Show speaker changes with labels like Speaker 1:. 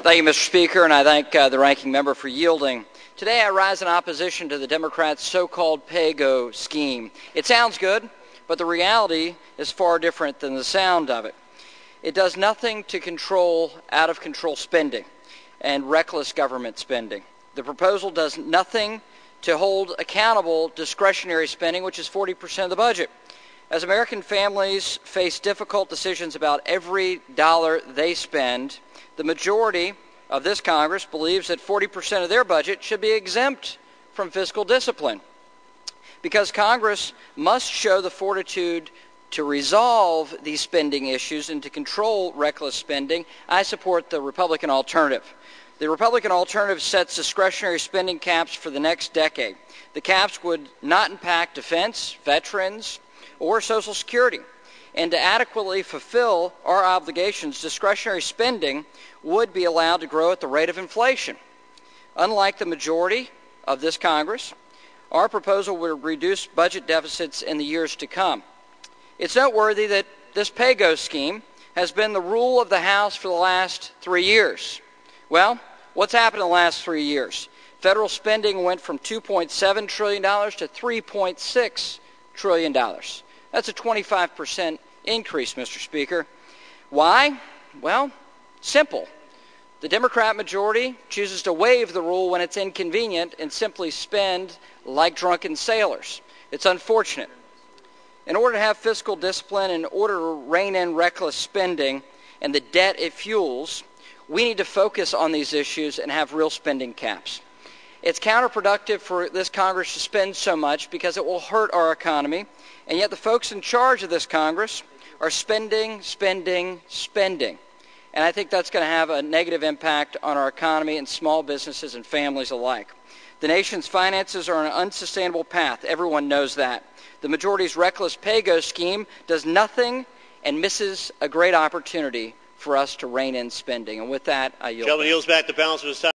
Speaker 1: Thank you, Mr. Speaker, and I thank the ranking member for yielding. Today I rise in opposition to the Democrats' so-called pay-go scheme. It sounds good, but the reality is far different than the sound of it. It does nothing to control out-of-control spending and reckless government spending. The proposal does nothing to hold accountable discretionary spending, which is 40% of the budget. As American families face difficult decisions about every dollar they spend, the majority of this Congress believes that 40% of their budget should be exempt from fiscal discipline. Because Congress must show the fortitude to resolve these spending issues and to control reckless spending, I support the Republican alternative. The Republican alternative sets discretionary spending caps for the next decade. The caps would not impact defense, veterans, or Social Security. And to adequately fulfill our obligations, discretionary spending would be allowed to grow at the rate of inflation. Unlike the majority of this Congress, our proposal would reduce budget deficits in the years to come. It's noteworthy that this pay-go scheme has been the rule of the House for the last 3 years. Well, what's happened in the last 3 years? Federal spending went from $2.7 trillion to $3.6 trillion. That's a 25% increase, Mr. Speaker. Why? Well, simple. The Democrat majority chooses to waive the rule when it's inconvenient and simply spend like drunken sailors. It's unfortunate. In order to have fiscal discipline, in order to rein in reckless spending and the debt it fuels, we need to focus on these issues and have real spending caps. It's counterproductive for this Congress to spend so much because it will hurt our economy, and yet the folks in charge of this Congress are spending, spending, spending. And I think that's going to have a negative impact on our economy and small businesses and families alike. The nation's finances are on an unsustainable path. Everyone knows that. The majority's reckless pay-go scheme does nothing and misses a great opportunity for us to rein in spending. And with that, I yield.
Speaker 2: Gentleman yields back the balance of his time.